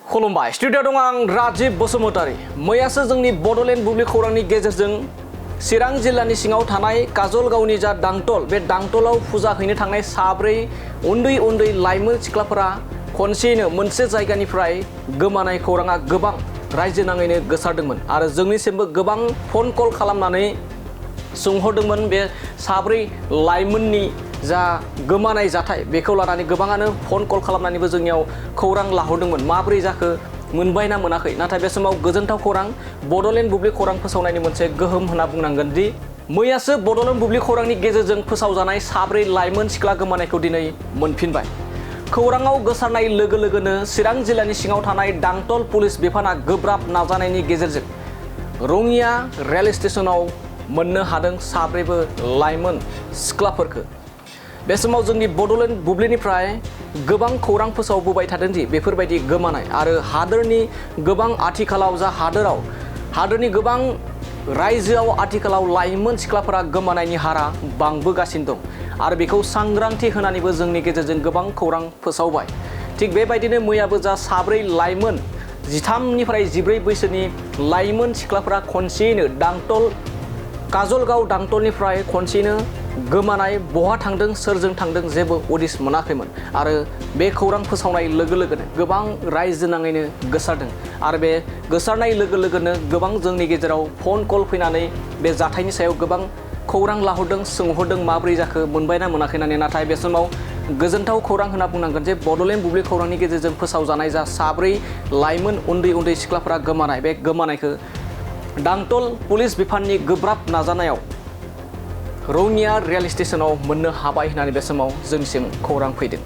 खुलुमबाय स्टुडिअ दं आं राजिब बसुमतारी। मैयासो जोंनि बडलेण्ड बुब्लि खौरांनि गेजेरजों चिरां जिल्लानि सिङाव थानाय काजलगावनि जा दांतल बे दांतलाव फुजा हैनो थांनाय साब्रै उन्दै उन्दै लाइमोन सिख्लाफोरा खनसेयैनो मोनसे जायगानिफ्राय गोमानाय खौराङा गोबां रायजो नाङैनो गोसारदोंमोन आरो जोंनिसिमबो गोबां फन कल खालामनानै सोंहरदोंमोन बे साब्रै लाइमोननि जा गोमानाय जाथाय बेखौ लानानै गोबाङानो फन कल खालामनानैबो जोंनियाव खौरां लाहरदोंमोन माबोरै जाखो मोनबायना मोनाखै। नाथाय बे समाव गोजोनथाव खौरां बडलेण्ड बुब्लि खौरां फोसावनायनि मोनसे गोहोम होनना बुंनांगोन दि मैयासो बडलेण्ड बुब्लि खौरांनि गेजेरजों फोसावजानाय साब्रै लाइमोन सिख्ला गोमानायखौ दिनै मोनफिनबाय। खौराङाव गोसारनाय लोगो लोगोनो चिरां जिल्लानि सिङाव थानाय दांतल पुलिस बिफाना गोब्राब नाजानायनि गेजेरजों रङिया रेल स्टेशनाव मोननो हादों साब्रैबो लाइमोन सिख्लाफोरखौ। बे समाव जोंनि बडलेण्ड बुब्लिनिफ्राय गोबां खौरां फोसावबोबाय थादों दि बेफोरबायदि गोमानाय आरो हादोरनि गोबां आथिखालाव जा हादोरनि गोबां रायजोआव आथिखालाव लाइमोन सिख्लाफोरा गोमानायनि हारा बांबोगासिनो दं आरो बेखौ सांग्रांथि होनानैबो जोंनि गेजेरजों गोबां खौरां फोसावबाय। थिग बेबायदिनो मैयाबो जा साब्रै लाइमोन 13निफ्राय 14 बैसोनि लाइमोन सिख्लाफोरा खनसेयैनो काजलगाव दांतलनिफ्राय खनसेयैनो गोमानाय, बहा थांदों सोरजों थांदों जेबो उदिस मोनाखैमोन आरो बे खौरां फोसावनाय लोगो लोगोनो गोबां रायजो नाङैनो गोसारदों आरो बे गोसारनाय लोगो लोगोनो गोबां जोंनि गेजेराव फन कल फैनानै बे जाथायनि सायाव गोबां खौरां लाहरदों, सोंहरदों माबोरै जाखो मोनबायना मोनाखै होननानै। नाथाय बे समाव गोजोनथाव खौरां होनना बुंनांगोन जे बडलेण्ड बुब्लि खौरांनि गेजेरजों फोसावजानाय जा साब्रै लाइमोन उन्दै उन्दै सिख्लाफोरा गोमानाय, बे गोमानायखौ दांतल पुलिस बिफाननि गोब्राब नाजानायाव रङिया रेल स्टेशनाव मोननो हाबाय होननानै बे समाव जोंनिसिम खौरां फैदों।